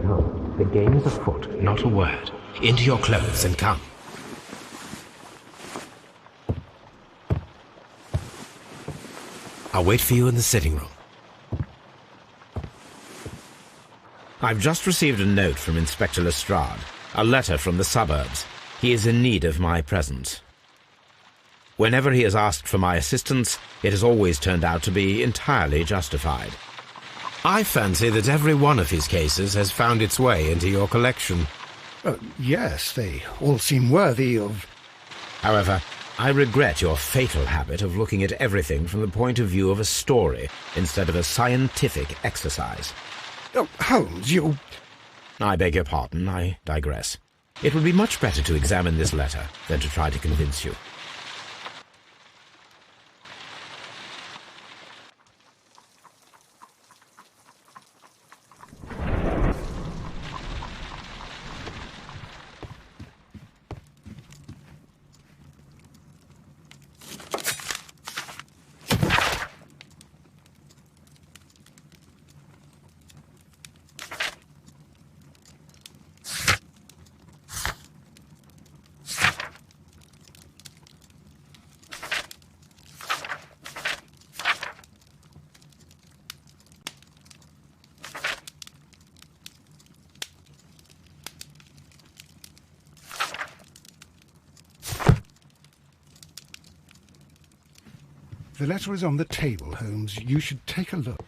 Come, the game is afoot. Not a word. Into your clothes and come. I'll wait for you in the sitting room. I've just received a note from Inspector Lestrade, a letter from the suburbs. He is in need of my presence. Whenever he has asked for my assistance, it has always turned out to be entirely justified. I fancy that every one of his cases has found its way into your collection. Yes, they all seem worthy of... However, I regret your fatal habit of looking at everything from the point of view of a story instead of a scientific exercise. Oh, Holmes, you... I beg your pardon, I digress. It would be much better to examine this letter than to try to convince you. The letter is on the table, Holmes. You should take a look.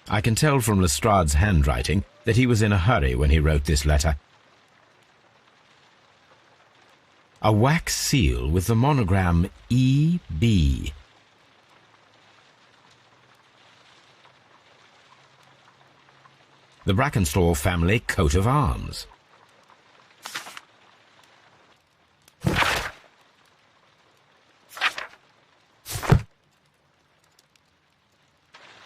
I can tell from Lestrade's handwriting that he was in a hurry when he wrote this letter. A wax seal with the monogram E.B. The Brackenstall family coat of arms.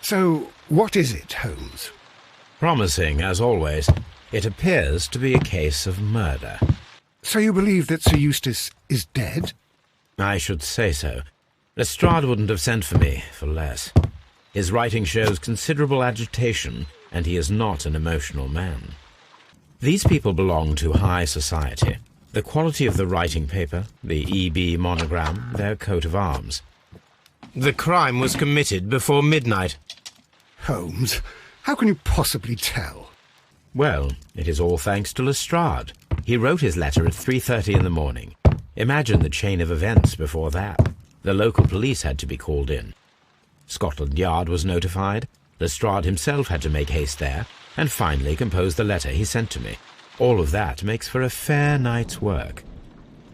So, what is it, Holmes? Promising, as always. It appears to be a case of murder. So you believe that Sir Eustace is dead? I should say so. Lestrade wouldn't have sent for me for less. His writing shows considerable agitation, and he is not an emotional man. These people belong to high society. The quality of the writing paper, the E.B. monogram, their coat of arms. The crime was committed before midnight. Holmes, how can you possibly tell? Well, it is all thanks to Lestrade. He wrote his letter at 3:30 in the morning. Imagine the chain of events before that. The local police had to be called in. Scotland Yard was notified. Lestrade himself had to make haste there, and finally compose the letter he sent to me. All of that makes for a fair night's work.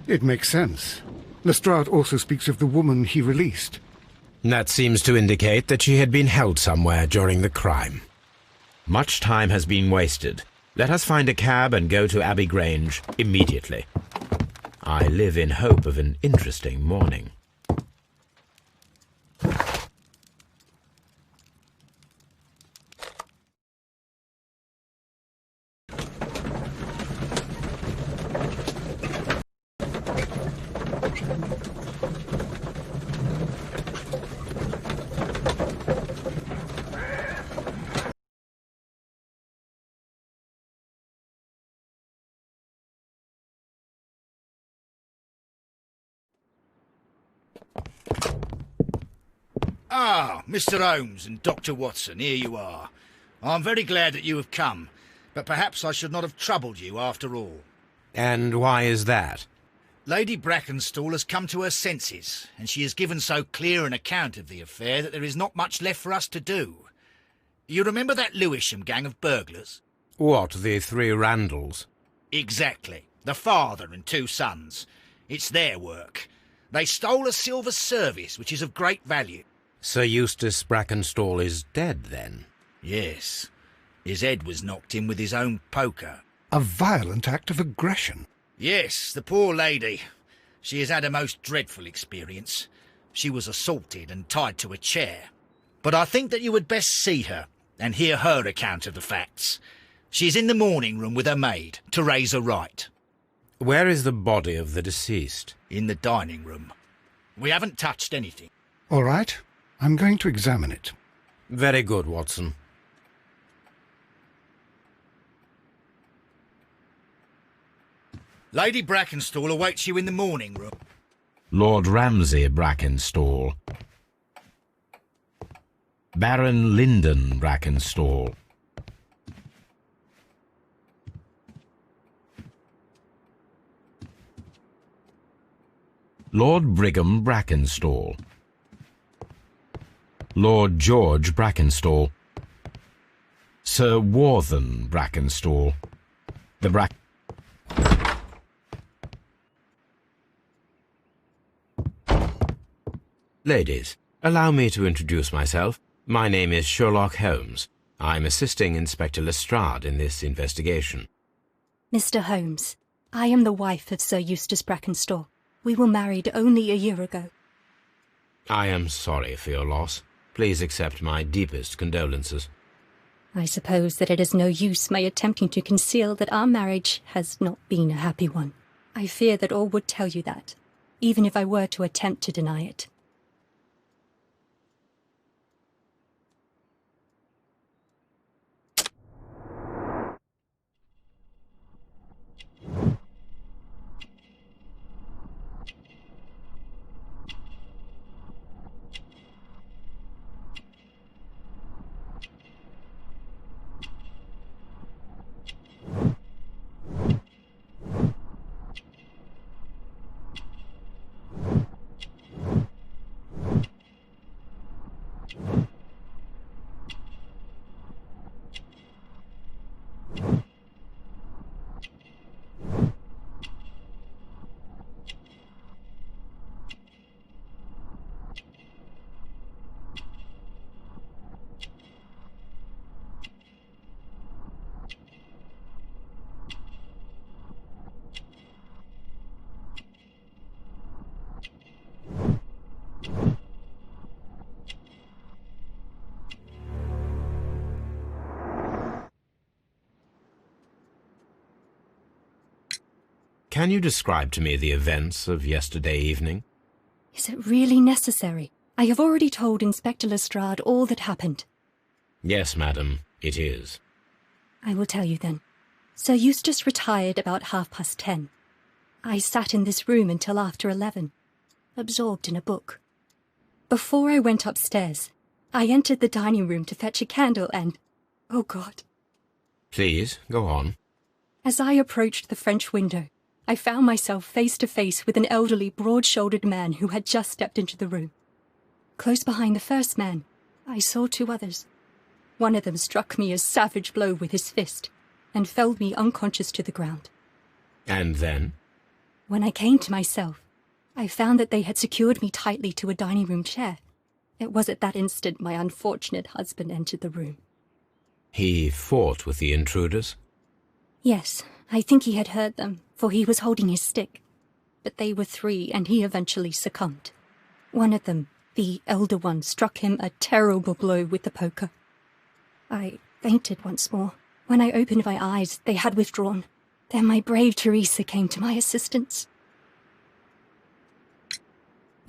It makes sense. Lestrade also speaks of the woman he released. That seems to indicate that she had been held somewhere during the crime. Much time has been wasted. Let us find a cab and go to Abbey Grange immediately. I live in hope of an interesting morning. Ah, Mr. Holmes and Dr. Watson, here you are. I'm very glad that you have come, but perhaps I should not have troubled you after all. And why is that? Lady Brackenstall has come to her senses, and she has given so clear an account of the affair that there is not much left for us to do. You remember that Lewisham gang of burglars? What, the three Randalls? Exactly. The father and two sons. It's their work. They stole a silver service, which is of great value. Sir Eustace Brackenstall is dead, then? Yes. His head was knocked in with his own poker. A violent act of aggression. Yes, the poor lady. She has had a most dreadful experience. She was assaulted and tied to a chair. But I think that you would best see her and hear her account of the facts. She is in the morning room with her maid, Teresa Wright. Where is the body of the deceased? In the dining room. We haven't touched anything. All right. I'm going to examine it. Very good, Watson. Lady Brackenstall awaits you in the morning room. Lord Ramsay Brackenstall. Baron Lyndon Brackenstall. Lord Brigham Brackenstall. Lord George Brackenstall. Sir Warthen Brackenstall. Ladies, allow me to introduce myself. My name is Sherlock Holmes. I'm assisting Inspector Lestrade in this investigation. Mr. Holmes, I am the wife of Sir Eustace Brackenstall. We were married only a year ago. I am sorry for your loss. Please accept my deepest condolences. I suppose that it is no use my attempting to conceal that our marriage has not been a happy one. I fear that all would tell you that, even if I were to attempt to deny it. Can you describe to me the events of yesterday evening? Is it really necessary? I have already told Inspector Lestrade all that happened. Yes, madam, it is. I will tell you then. Sir Eustace retired about 10:30. I sat in this room until after 11, absorbed in a book. Before I went upstairs, I entered the dining room to fetch a candle and... oh God. Please, go on. As I approached the French window, I found myself face to face with an elderly, broad-shouldered man who had just stepped into the room. Close behind the first man, I saw two others. One of them struck me a savage blow with his fist and felled me unconscious to the ground. And then? When I came to myself, I found that they had secured me tightly to a dining room chair. It was at that instant my unfortunate husband entered the room. He fought with the intruders? Yes, I think he had heard them, for he was holding his stick. But they were three, and he eventually succumbed. One of them, the elder one, struck him a terrible blow with the poker. I fainted once more. When I opened my eyes, they had withdrawn. Then my brave Teresa came to my assistance.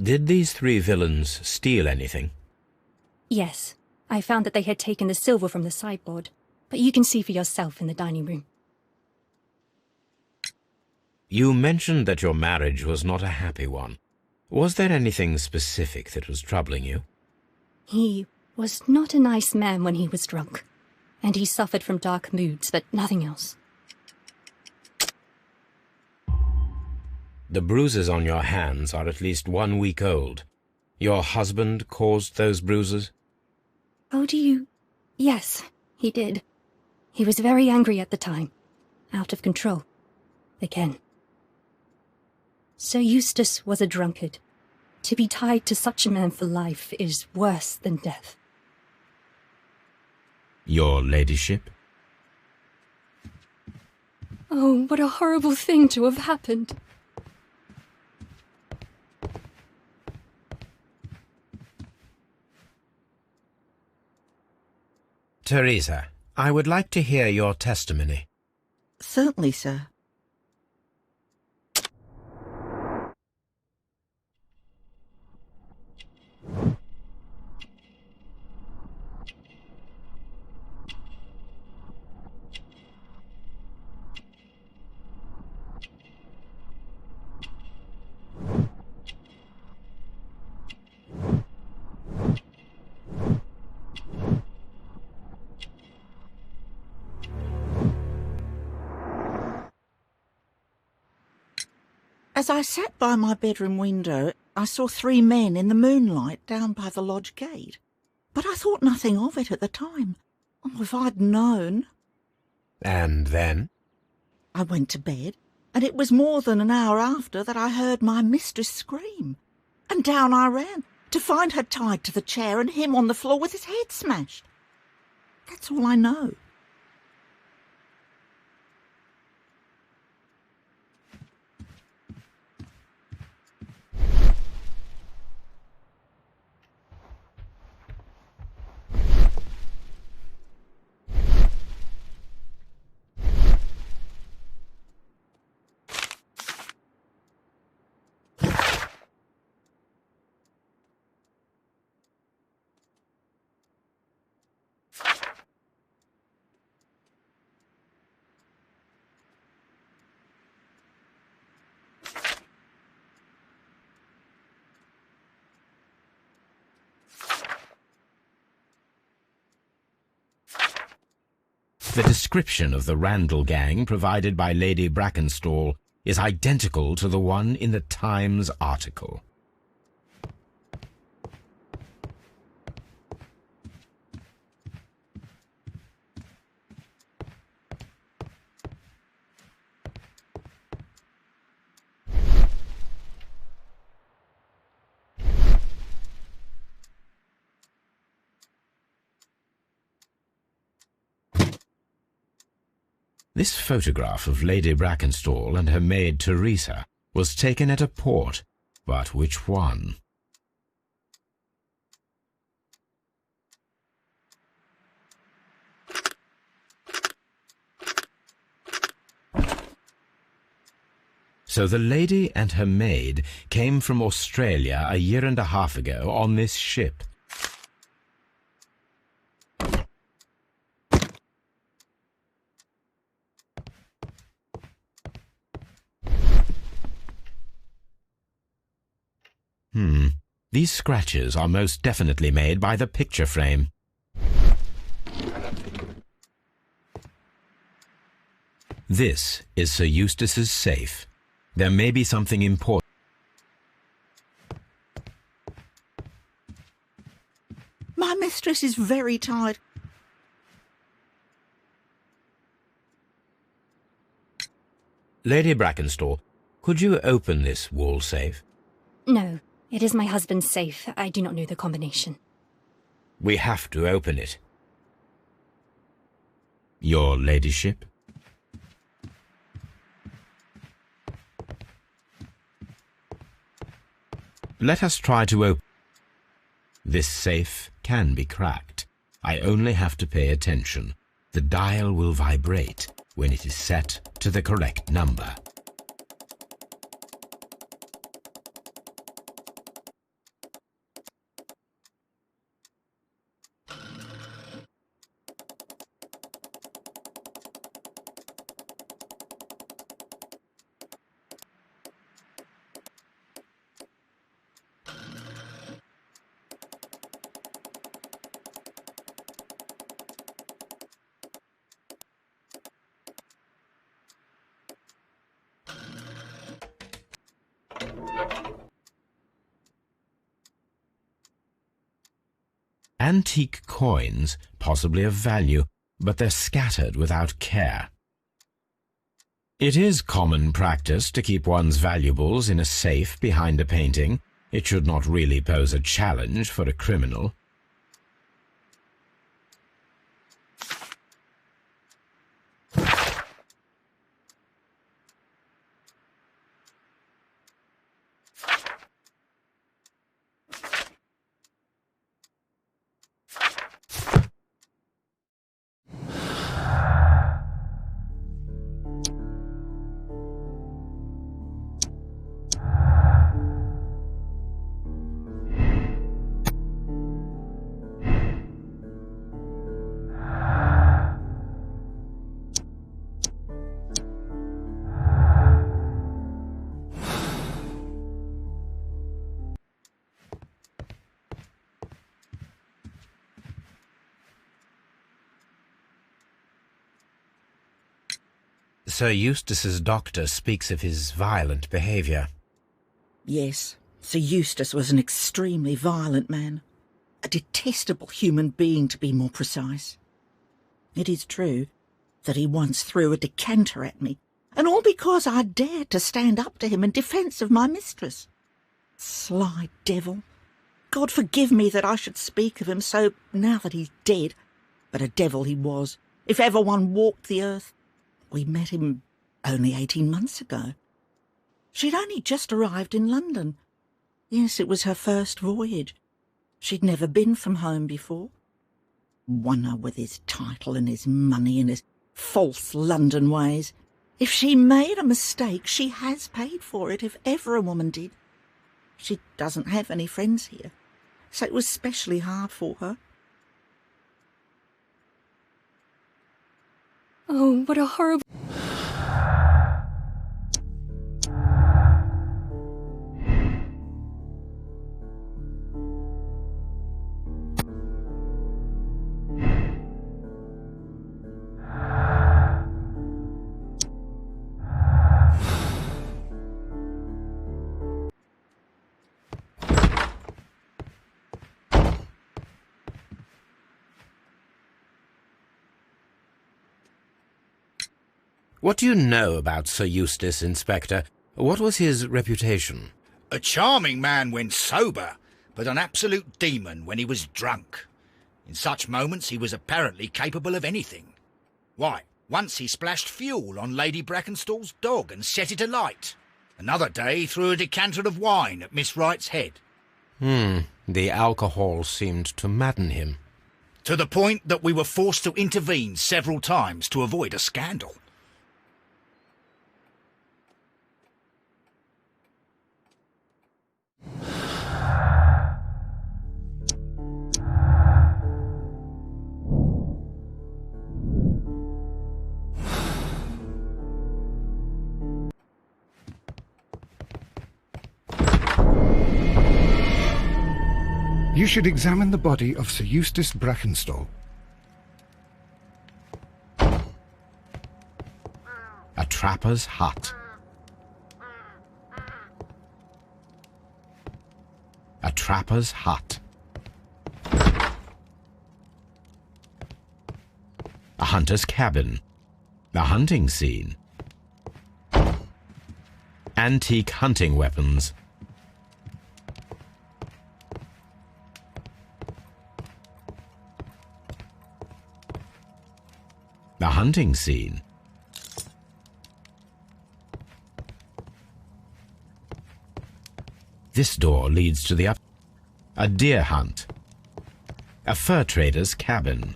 Did these three villains steal anything? Yes, I found that they had taken the silver from the sideboard, but you can see for yourself in the dining room. You mentioned that your marriage was not a happy one. Was there anything specific that was troubling you? He was not a nice man when he was drunk, and he suffered from dark moods, but nothing else. The bruises on your hands are at least 1 week old. Your husband caused those bruises? Oh, do you... Yes, he did. He was very angry at the time. Out of control. Again. Sir Eustace was a drunkard. To be tied to such a man for life is worse than death. Your ladyship? Oh, what a horrible thing to have happened. Teresa, I would like to hear your testimony. Certainly, sir. As I sat by my bedroom window, I saw 3 men in the moonlight down by the lodge gate. But I thought nothing of it at the time. Oh, if I'd known. And then? I went to bed, and it was more than an hour after that I heard my mistress scream. And down I ran, to find her tied to the chair and him on the floor with his head smashed. That's all I know. The description of the Randall gang provided by Lady Brackenstall is identical to the one in the Times article. This photograph of Lady Brackenstall and her maid Teresa was taken at a port, but which one? So the lady and her maid came from Australia a year and a half ago on this ship. These scratches are most definitely made by the picture frame. This is Sir Eustace's safe. There may be something important. My mistress is very tired. Lady Brackenstall, could you open this wall safe? No, it is my husband's safe. I do not know the combination. We have to open it. Your ladyship? Let us try to open. This safe can be cracked. I only have to pay attention. The dial will vibrate when it is set to the correct number. Antique coins, possibly of value, but they're scattered without care. It is common practice to keep one's valuables in a safe behind a painting. It should not really pose a challenge for a criminal. Sir Eustace's doctor speaks of his violent behaviour. Yes, Sir Eustace was an extremely violent man. A detestable human being, to be more precise. It is true that he once threw a decanter at me, and all because I dared to stand up to him in defence of my mistress. Sly devil. God forgive me that I should speak of him so now that he's dead, but a devil he was, if ever one walked the earth. We met him only 18 months ago. She'd only just arrived in London. Yes, it was her first voyage. She'd never been from home before. Wonder with his title and his money and his false London ways. If she made a mistake, she has paid for it, if ever a woman did. She doesn't have any friends here, so it was specially hard for her. Oh, what a horrible... What do you know about Sir Eustace, Inspector? What was his reputation? A charming man when sober, but an absolute demon when he was drunk. In such moments he was apparently capable of anything. Why, once he splashed fuel on Lady Brackenstall's dog and set it alight. Another day he threw a decanter of wine at Miss Wright's head. The alcohol seemed to madden him. To the point that we were forced to intervene several times to avoid a scandal. You should examine the body of Sir Eustace Brackenstall. A trapper's hut. A trapper's hut. A hunter's cabin. A hunting scene. Antique hunting weapons. The hunting scene. This door leads to the a deer hunt. A fur trader's cabin.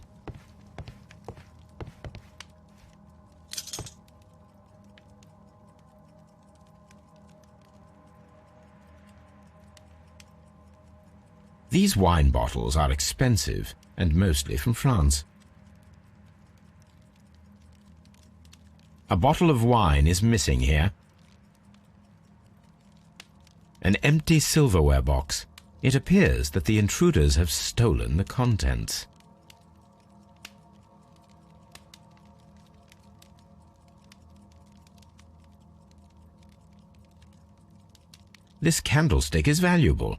These wine bottles are expensive and mostly from France. A bottle of wine is missing here. An empty silverware box. It appears that the intruders have stolen the contents. This candlestick is valuable.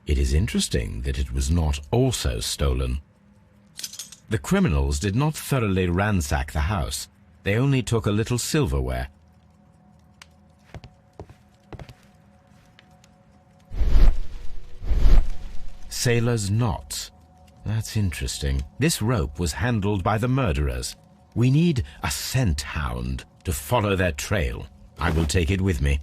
It is interesting that it was not also stolen. The criminals did not thoroughly ransack the house. They only took a little silverware. Sailor's knots. That's interesting. This rope was handled by the murderers. We need a scent hound to follow their trail. I will take it with me.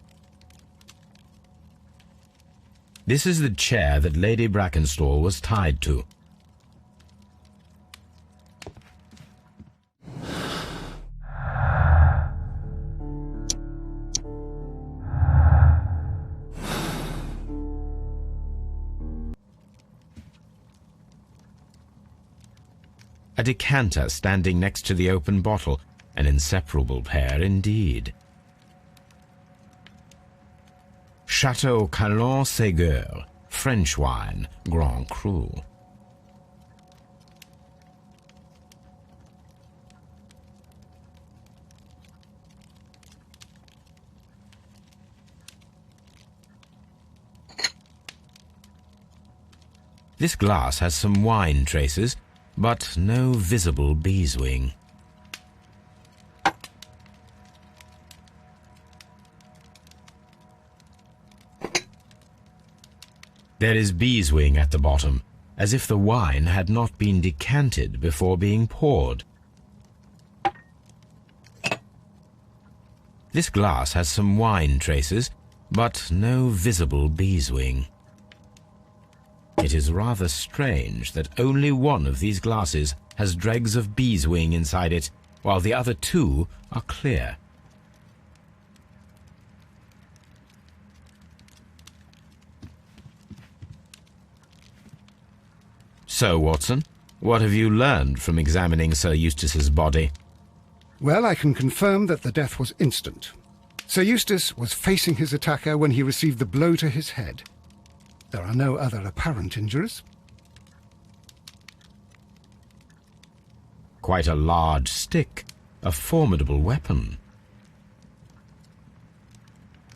This is the chair that Lady Brackenstall was tied to. A decanter standing next to the open bottle, an inseparable pair indeed. Chateau Calon-Ségur, French wine, Grand Cru. This glass has some wine traces, but no visible beeswing. There is beeswing at the bottom, as if the wine had not been decanted before being poured. This glass has some wine traces, but no visible beeswing. It is rather strange that only one of these glasses has dregs of beeswing inside it, while the other two are clear. So, Watson, what have you learned from examining Sir Eustace's body? Well, I can confirm that the death was instant. Sir Eustace was facing his attacker when he received the blow to his head. There are no other apparent injuries. Quite a large stick, a formidable weapon.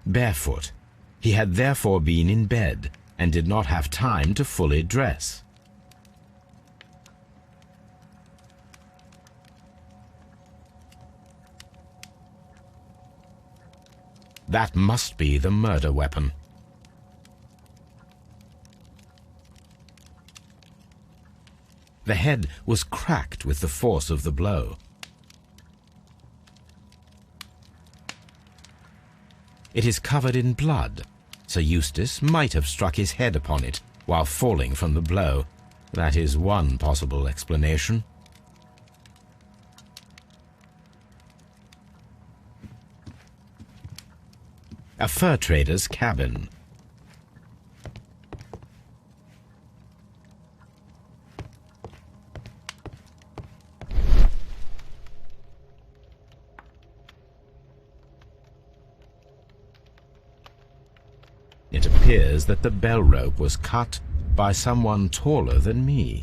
Barefoot, he had therefore been in bed and did not have time to fully dress. That must be the murder weapon. The head was cracked with the force of the blow. It is covered in blood. Sir Eustace might have struck his head upon it while falling from the blow. That is one possible explanation. A fur trader's cabin. It appears that the bell rope was cut by someone taller than me.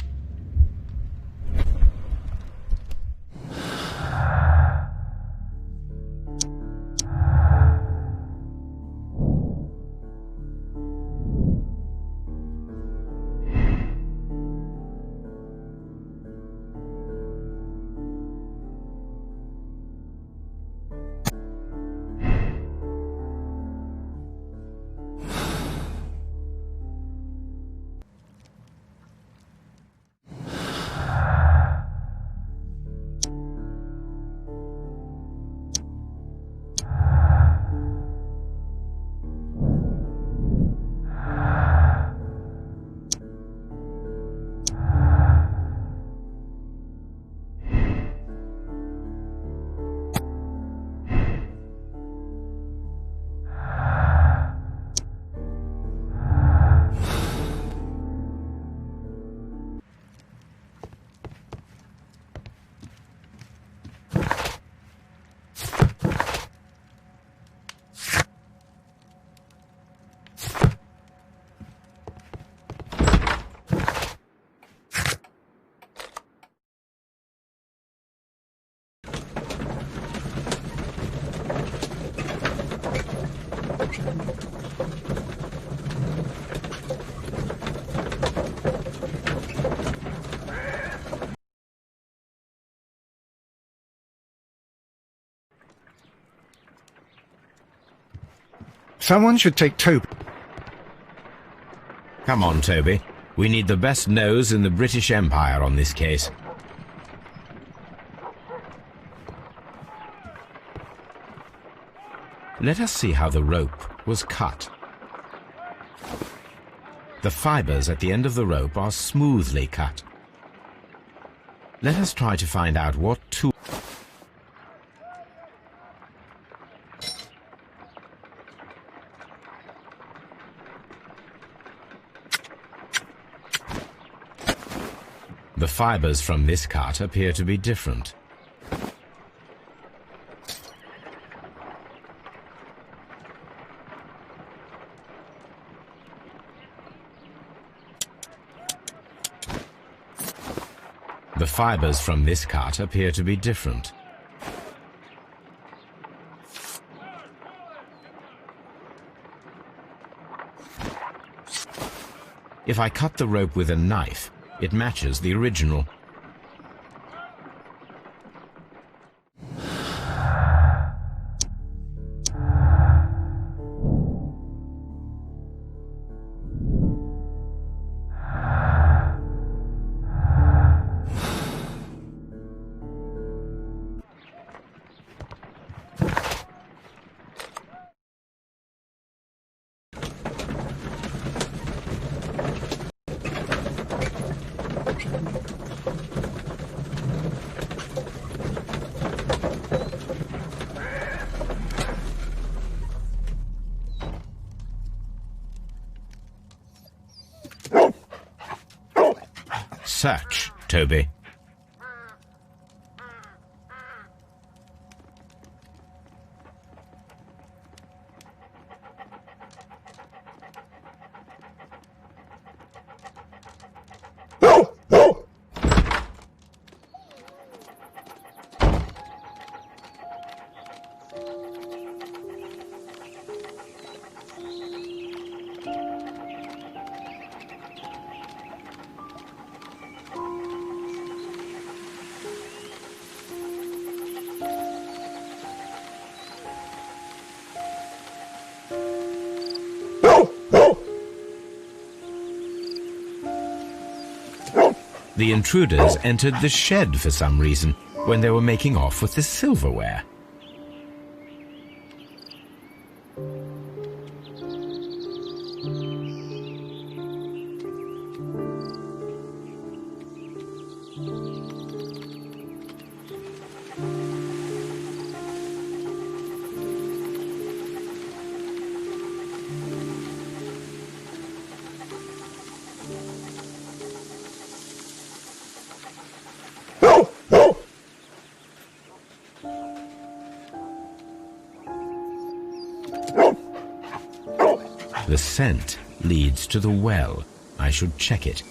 Someone should take Toby. Come on, Toby. We need the best nose in the British Empire on this case. Let us see how the rope was cut. The fibers at the end of the rope are smoothly cut. Let us try to find out what tool... The fibers from this cut appear to be different. The fibers from this cut appear to be different. If I cut the rope with a knife, it matches the original. Search, Toby. The intruders entered the shed for some reason when they were making off with the silverware. The scent leads to the well. I should check it.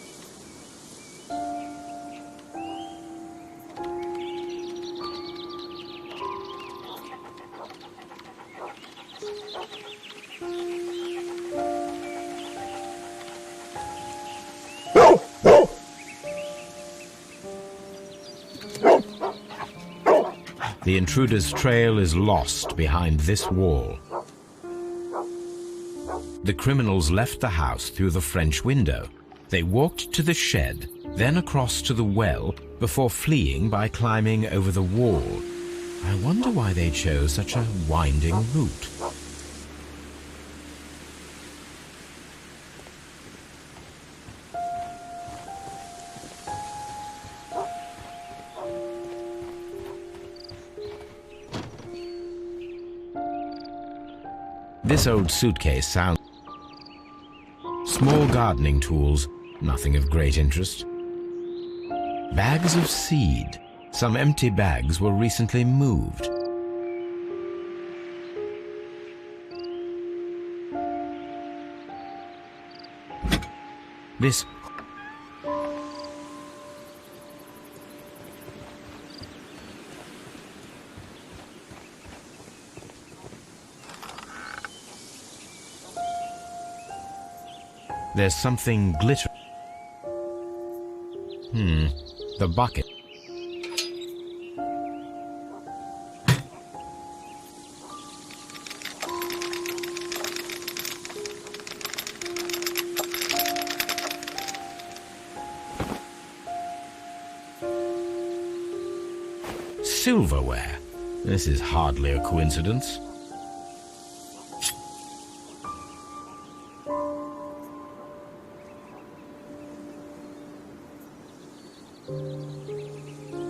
The intruder's trail is lost behind this wall. The criminals left the house through the French window. They walked to the shed, then across to the well, before fleeing by climbing over the wall. I wonder why they chose such a winding route. This old suitcase sounds... Small gardening tools, nothing of great interest. Bags of seed. Some empty bags were recently moved. This... There's something glittering. The bucket. Silverware. This is hardly a coincidence.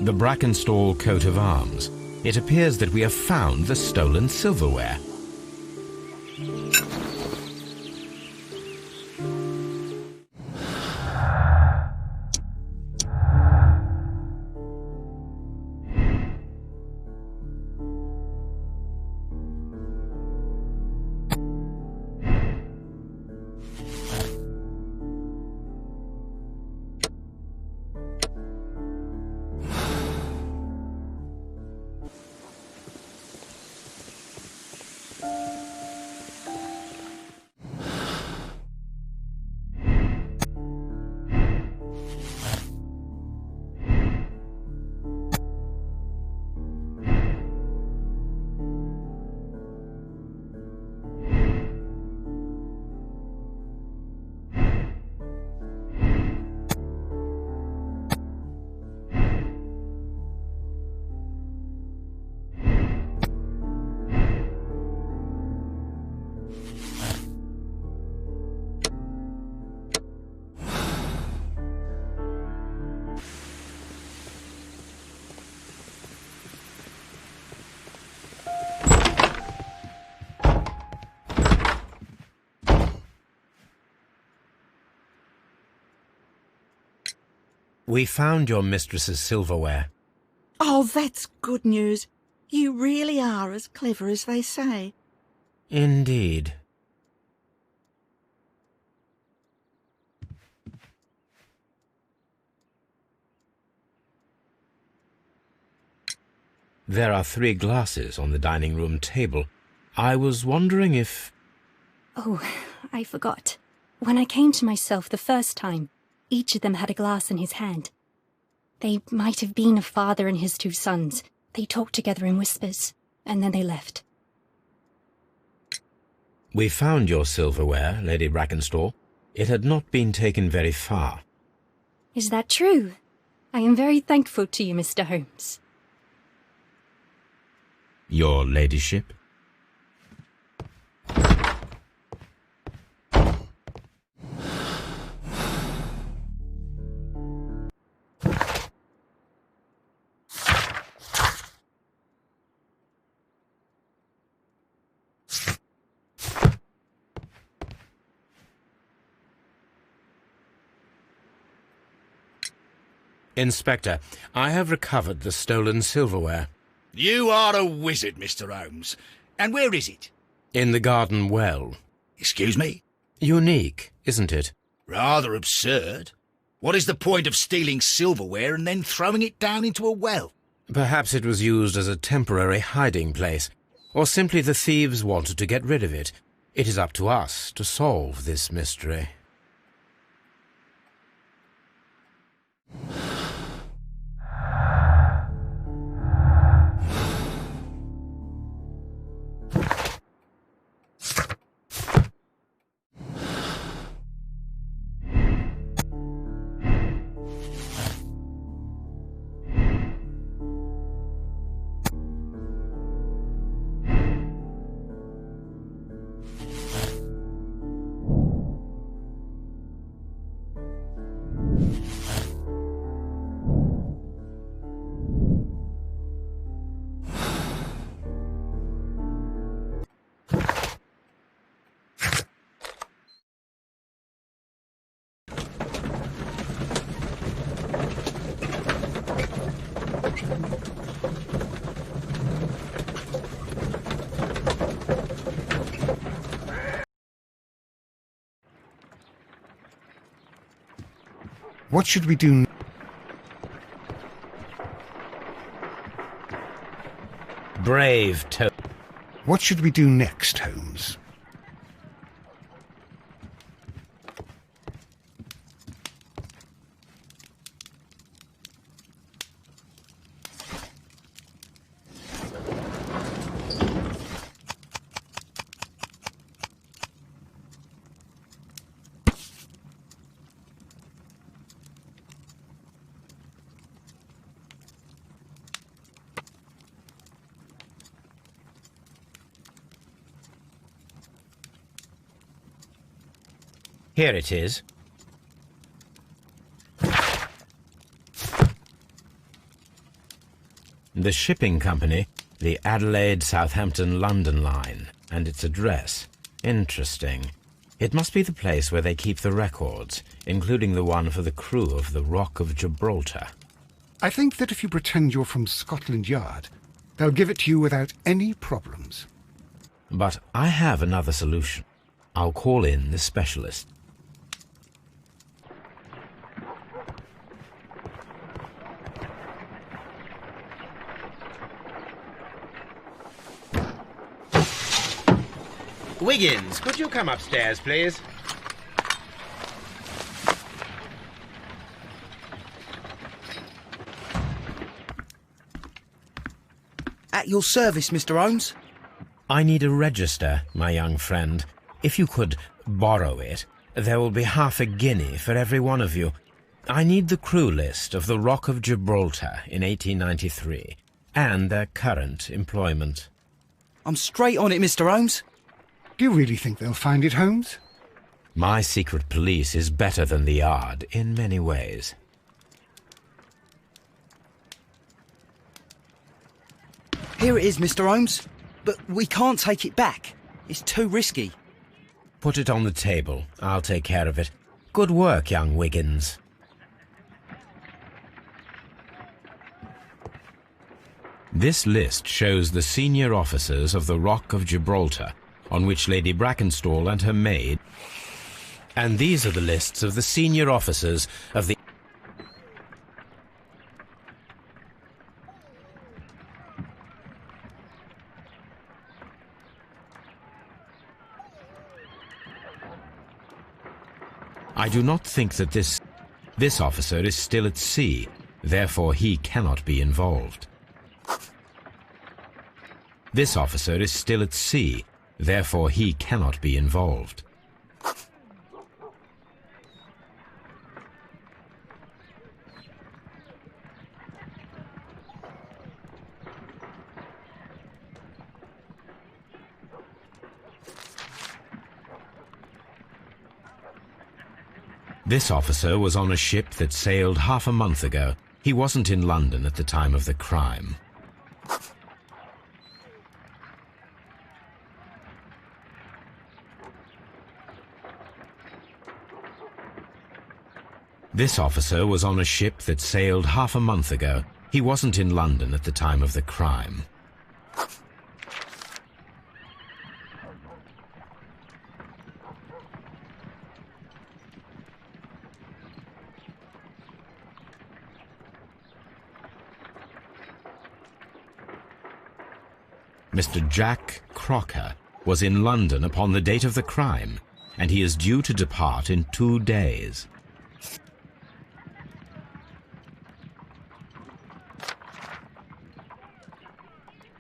The Brackenstall coat of arms. It appears that we have found the stolen silverware. We found your mistress's silverware. Oh, that's good news. You really are as clever as they say. Indeed. There are 3 glasses on the dining room table. I was wondering if... Oh, I forgot. When I came to myself the first time, each of them had a glass in his hand. They might have been a father and his 2 sons. They talked together in whispers, and then they left. We found your silverware, Lady Brackenstall. It had not been taken very far. Is that true? I am very thankful to you, Mr. Holmes. Your ladyship? Inspector, I have recovered the stolen silverware. You are a wizard, Mr. Holmes. And where is it? In the garden well. Excuse me? Unique, isn't it? Rather absurd. What is the point of stealing silverware and then throwing it down into a well? Perhaps it was used as a temporary hiding place, or simply the thieves wanted to get rid of it. It is up to us to solve this mystery. What should we do? Brave Toad. What should we do next, Holmes? Here it is. The shipping company, the Adelaide, Southampton, London line, and its address. Interesting. It must be the place where they keep the records, including the one for the crew of the Rock of Gibraltar. I think that if you pretend you're from Scotland Yard, they'll give it to you without any problems. But I have another solution. I'll call in the specialist. Wiggins, could you come upstairs, please? At your service, Mr. Holmes. I need a register, my young friend. If you could borrow it, there will be half a guinea for every one of you. I need the crew list of the Rock of Gibraltar in 1893, and their current employment. I'm straight on it, Mr. Holmes. Do you really think they'll find it, Holmes? My secret police is better than the Yard in many ways. Here it is, Mr. Holmes. But we can't take it back. It's too risky. Put it on the table. I'll take care of it. Good work, young Wiggins. This list shows the senior officers of the Rock of Gibraltar, on which Lady Brackenstall and her maid... And these are the lists of the senior officers of the... I do not think that this officer is still at sea, therefore he cannot be involved. This officer is still at sea, therefore he cannot be involved. This officer was on a ship that sailed half a month ago. He wasn't in London at the time of the crime. This officer was on a ship that sailed half a month ago. He wasn't in London at the time of the crime. Mr. Jack Crocker was in London upon the date of the crime, and he is due to depart in 2 days.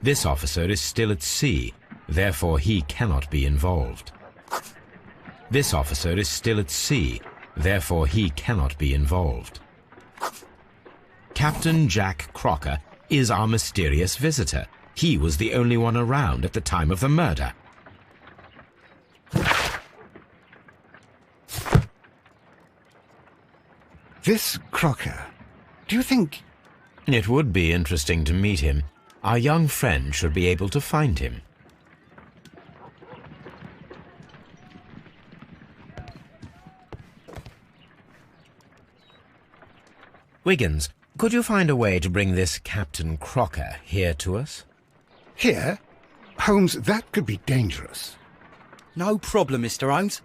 This officer is still at sea, therefore he cannot be involved. This officer is still at sea, therefore he cannot be involved. Captain Jack Crocker is our mysterious visitor. He was the only one around at the time of the murder. This Crocker, do you think... It would be interesting to meet him. Our young friend should be able to find him. Wiggins, could you find a way to bring this Captain Crocker here to us? Here? Holmes, that could be dangerous. No problem, Mr. Holmes.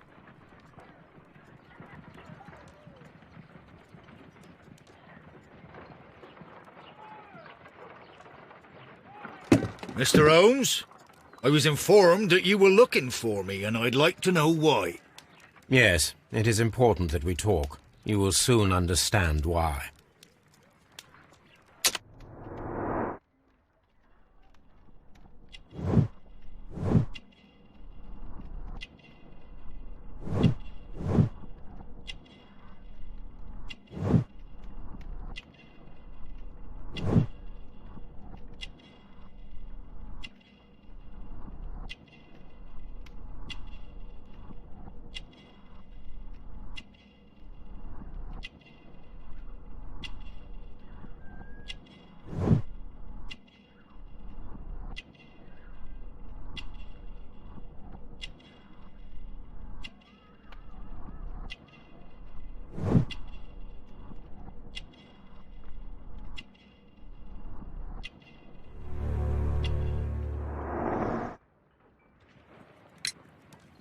Mr. Holmes, I was informed that you were looking for me, and I'd like to know why. Yes, it is important that we talk. You will soon understand why.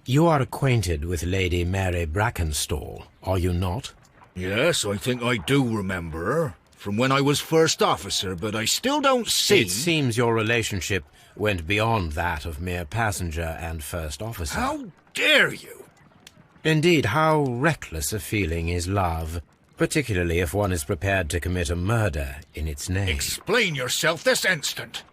You are acquainted with Lady Mary Brackenstall, are you not? Yes, I think I do remember her, from when I was first officer, but I still don't see... It seems your relationship went beyond that of mere passenger and first officer. How dare you? Indeed, how reckless a feeling is love, particularly if one is prepared to commit a murder in its name. Explain yourself this instant.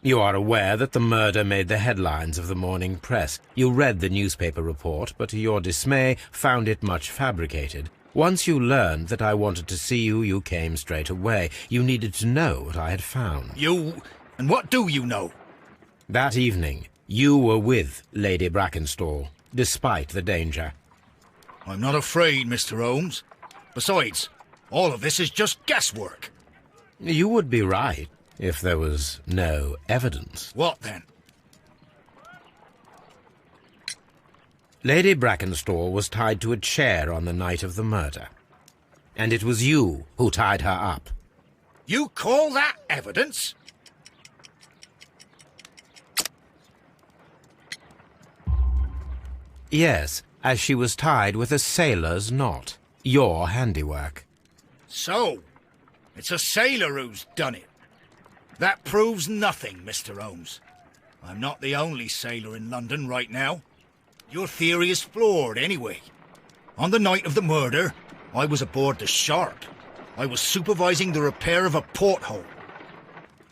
You are aware that the murder made the headlines of the morning press. You read the newspaper report, but to your dismay found it much fabricated. Once you learned that I wanted to see you, you came straight away. You needed to know what I had found. You... and what do you know? That evening, you were with Lady Brackenstall, despite the danger. I'm not afraid, Mr. Holmes. Besides, all of this is just guesswork. You would be right if there was no evidence. What then? Lady Brackenstall was tied to a chair on the night of the murder. And it was you who tied her up. You call that evidence? Yes, as she was tied with a sailor's knot. Your handiwork. So, it's a sailor who's done it. That proves nothing, Mr. Holmes. I'm not the only sailor in London right now. Your theory is flawed anyway. On the night of the murder, I was aboard the Shark. I was supervising the repair of a porthole.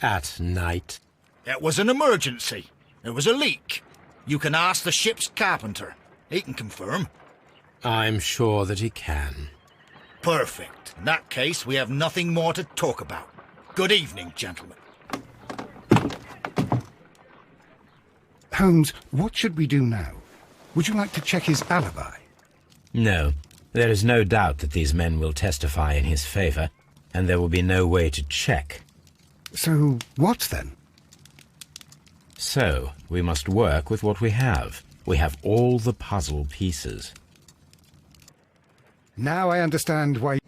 At night? It was an emergency. There was a leak. You can ask the ship's carpenter. He can confirm. I'm sure that he can. Perfect. In that case, we have nothing more to talk about. Good evening, gentlemen. Holmes, what should we do now? Would you like to check his alibi? No. There is no doubt that these men will testify in his favour, and there will be no way to check. So, what then? So, we must work with what we have. We have all the puzzle pieces. Now I understand why...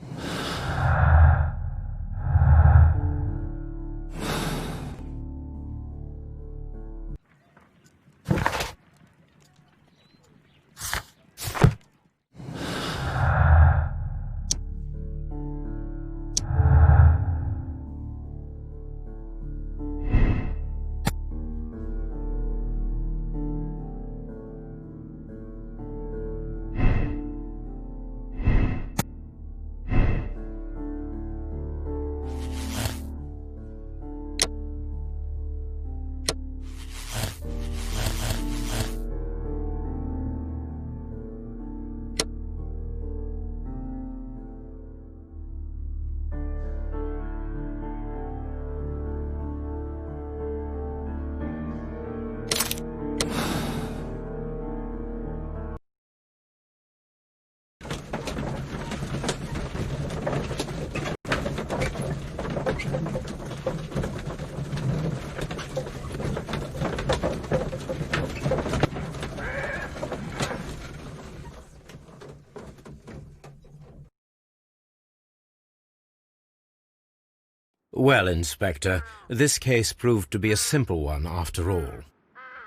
Well, Inspector, this case proved to be a simple one after all.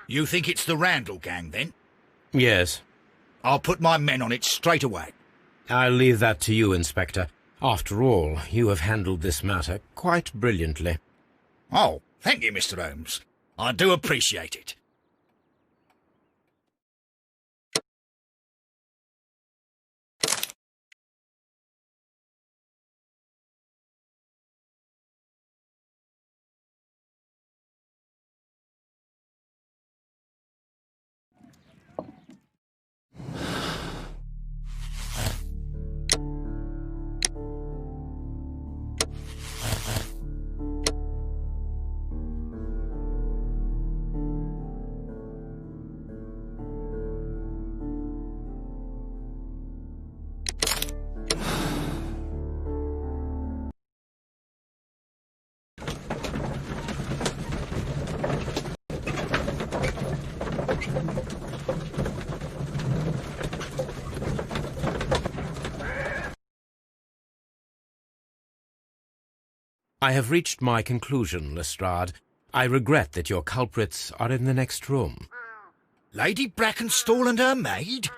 You think it's the Randall gang, then? Yes. I'll put my men on it straight away. I'll leave that to you, Inspector. After all, you have handled this matter quite brilliantly. Oh, thank you, Mr. Holmes. I do appreciate it. I have reached my conclusion, Lestrade. I regret that your culprits are in the next room. Lady Brackenstall and her maid?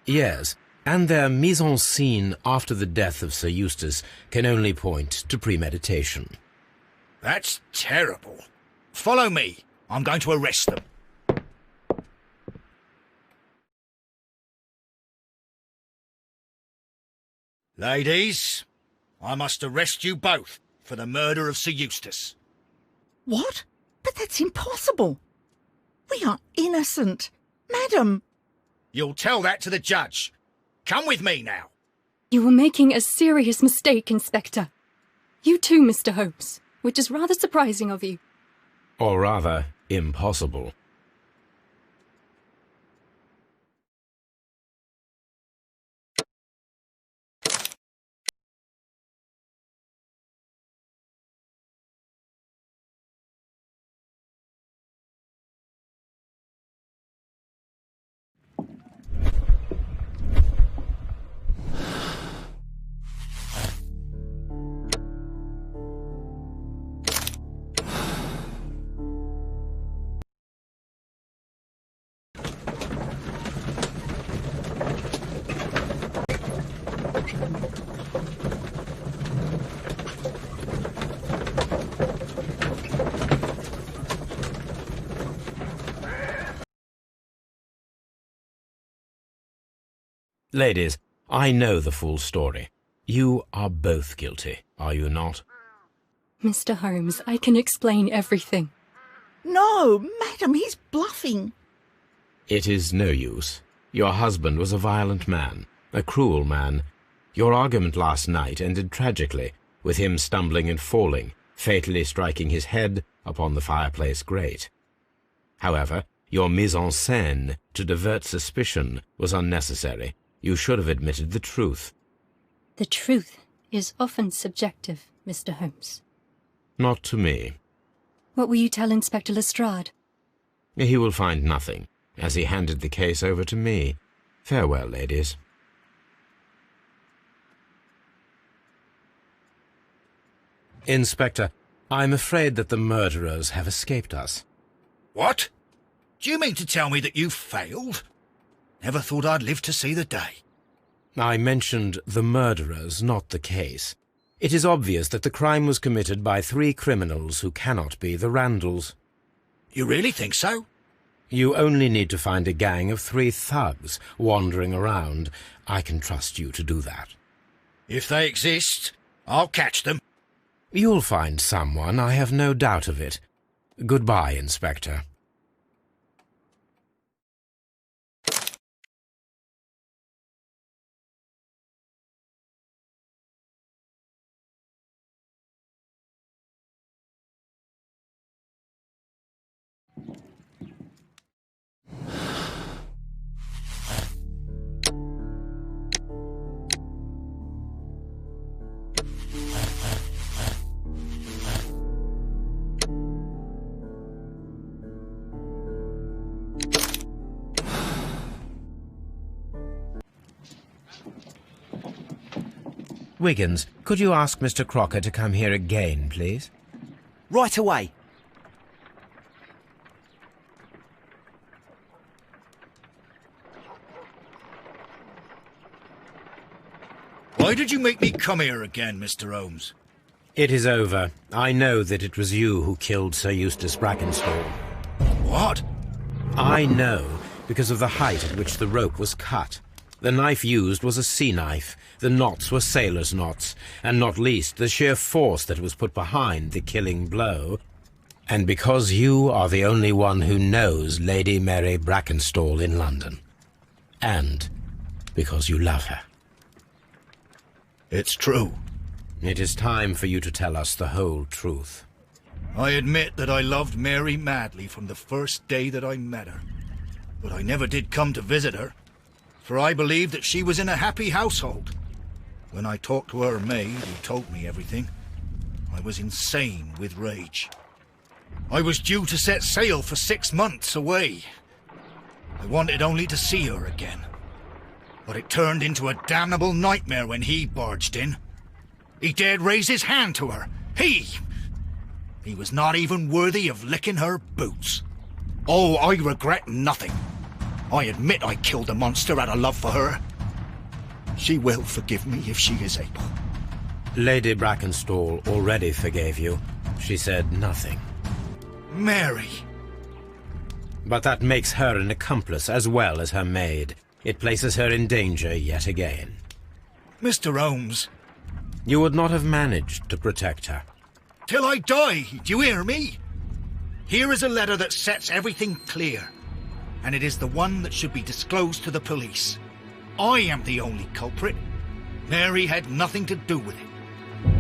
Yes, and their mise-en-scene after the death of Sir Eustace can only point to premeditation. That's terrible. Follow me. I'm going to arrest them. Ladies, I must arrest you both for the murder of Sir Eustace. What? But that's impossible. We are innocent. Madam. You'll tell that to the judge. Come with me now. You were making a serious mistake, Inspector. You too, Mr. Holmes, which is rather surprising of you. Or rather, impossible. Ladies, I know the full story. You are both guilty, are you not? Mr. Holmes, I can explain everything. No, madam, he's bluffing. It is no use. Your husband was a violent man, a cruel man. Your argument last night ended tragically, with him stumbling and falling, fatally striking his head upon the fireplace grate. However, your mise en scène to divert suspicion was unnecessary. You should have admitted the truth. The truth is often subjective, Mr. Holmes. Not to me. What will you tell Inspector Lestrade? He will find nothing, as he handed the case over to me. Farewell, ladies. Inspector, I'm afraid that the murderers have escaped us. What? Do you mean to tell me that you failed? Never thought I'd live to see the day. I mentioned the murderers, not the case. It is obvious that the crime was committed by 3 criminals who cannot be the Randalls. You really think so? You only need to find a gang of 3 thugs wandering around. I can trust you to do that. If they exist, I'll catch them. You'll find someone, I have no doubt of it. Goodbye, Inspector. Wiggins, could you ask Mr. Crocker to come here again, please? Right away. Why did you make me come here again, Mr. Holmes? It is over. I know that it was you who killed Sir Eustace Brackenstall. What? I know, because of the height at which the rope was cut. The knife used was a sea knife. The knots were sailor's knots, and not least the sheer force that was put behind the killing blow. And because you are the only one who knows Lady Mary Brackenstall in London. And because you love her. It's true. It is time for you to tell us the whole truth. I admit that I loved Mary madly from the first day that I met her. But I never did come to visit her, for I believed that she was in a happy household. When I talked to her maid, who told me everything, I was insane with rage. I was due to set sail for 6 months away. I wanted only to see her again. But it turned into a damnable nightmare when he barged in. He dared raise his hand to her. He was not even worthy of licking her boots. Oh, I regret nothing. I admit I killed the monster out of love for her. She will forgive me if she is able. Lady Brackenstall already forgave you. She said nothing. Mary. But that makes her an accomplice as well as her maid. It places her in danger yet again. Mr. Holmes. You would not have managed to protect her. Till I die, do you hear me? Here is a letter that sets everything clear, and it is the one that should be disclosed to the police. I am the only culprit. Mary had nothing to do with it.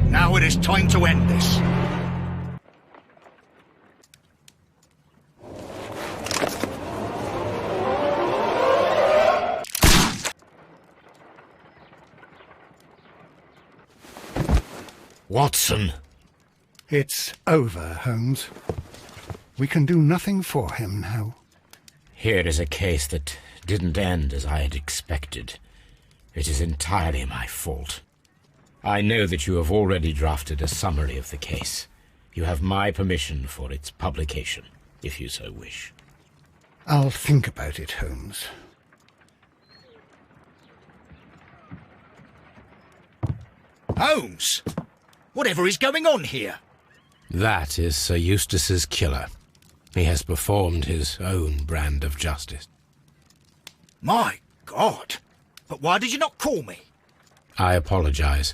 Now it is time to end this. Watson! It's over, Holmes. We can do nothing for him now. Here is a case that didn't end as I had expected. It is entirely my fault. I know that you have already drafted a summary of the case. You have my permission for its publication, if you so wish. I'll think about it, Holmes. Holmes! Whatever is going on here? That is Sir Eustace's killer. He has performed his own brand of justice. My God! But why did you not call me? I apologize.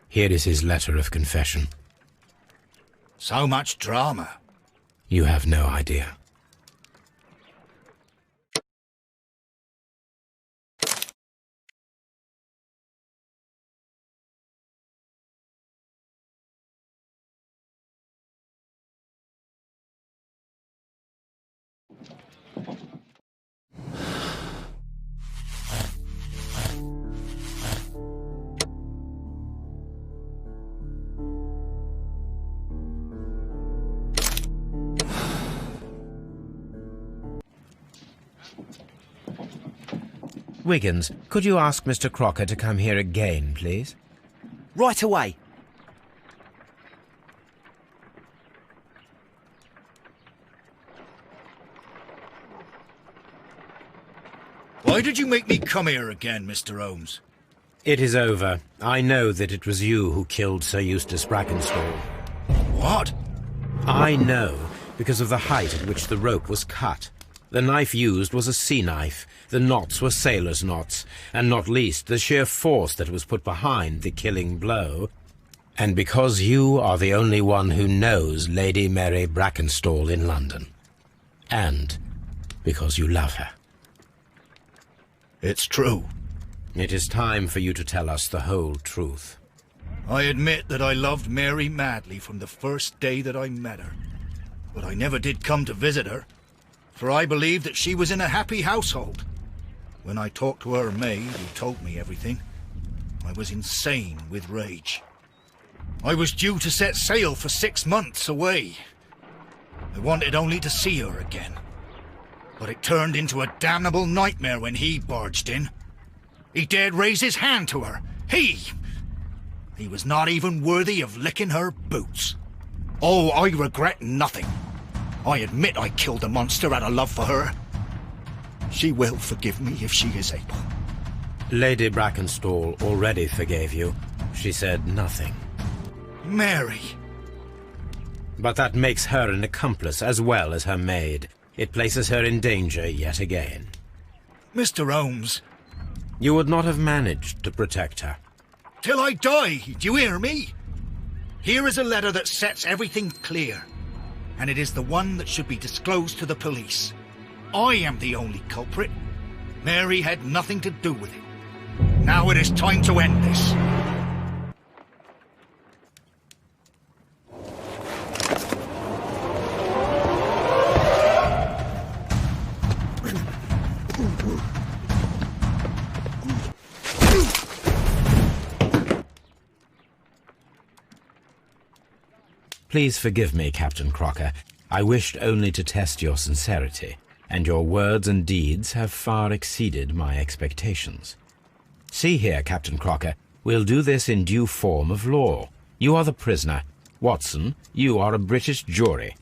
Here is his letter of confession. So much drama. You have no idea. Wiggins, could you ask Mr. Crocker to come here again, please? Right away. Why did you make me come here again, Mr. Holmes? It is over. I know that it was you who killed Sir Eustace Brackenstall. What? I know, because of the height at which the rope was cut. The knife used was a sea knife, the knots were sailor's knots, and not least the sheer force that was put behind the killing blow. And because you are the only one who knows Lady Mary Brackenstall in London. And because you love her. It's true. It is time for you to tell us the whole truth. I admit that I loved Mary madly from the first day that I met her. But I never did come to visit her, for I believed that she was in a happy household. When I talked to her maid, who told me everything, I was insane with rage. I was due to set sail for 6 months away. I wanted only to see her again. But it turned into a damnable nightmare when he barged in. He dared raise his hand to her. He was not even worthy of licking her boots. Oh, I regret nothing. I admit I killed the monster out of love for her. She will forgive me if she is able. Lady Brackenstall already forgave you. She said nothing. Mary. But that makes her an accomplice as well as her maid. It places her in danger yet again. Mr. Holmes. You would not have managed to protect her. Till I die, do you hear me? Here is a letter that sets everything clear. And it is the one that should be disclosed to the police. I am the only culprit. Mary had nothing to do with it. Now it is time to end this. Please forgive me, Captain Crocker. I wished only to test your sincerity, and your words and deeds have far exceeded my expectations. See here, Captain Crocker, we'll do this in due form of law. You are the prisoner. Watson, you are a British jury.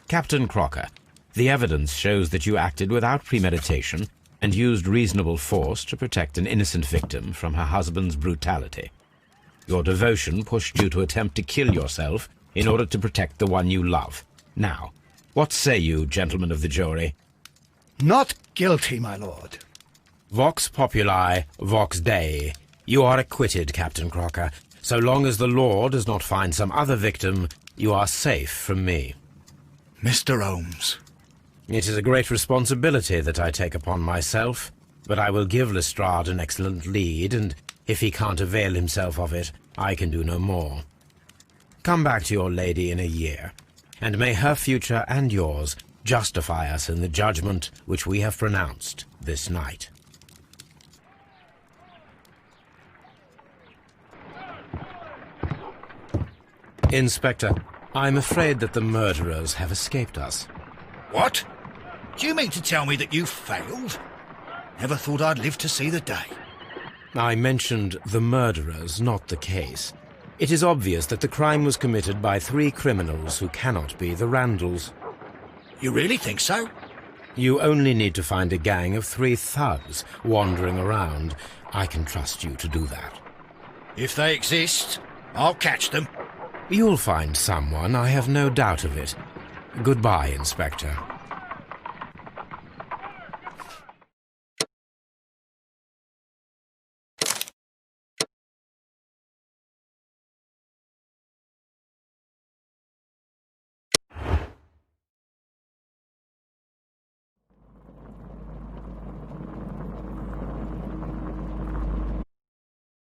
Captain Crocker, the evidence shows that you acted without premeditation and used reasonable force to protect an innocent victim from her husband's brutality. Your devotion pushed you to attempt to kill yourself in order to protect the one you love. Now, what say you, gentlemen of the jury? Not guilty, my lord. Vox populi, vox Dei. You are acquitted, Captain Crocker. So long as the law does not find some other victim, you are safe from me. Mr. Holmes. It is a great responsibility that I take upon myself, but I will give Lestrade an excellent lead, and if he can't avail himself of it, I can do no more. Come back to your lady in a year, and may her future and yours justify us in the judgment which we have pronounced this night. Inspector, I'm afraid that the murderers have escaped us. What? Do you mean to tell me that you failed? Never thought I'd live to see the day. I mentioned the murderers, not the case. It is obvious that the crime was committed by 3 criminals who cannot be the Randalls. You really think so? You only need to find a gang of 3 thugs wandering around. I can trust you to do that. If they exist, I'll catch them. You'll find someone, I have no doubt of it. Goodbye, Inspector.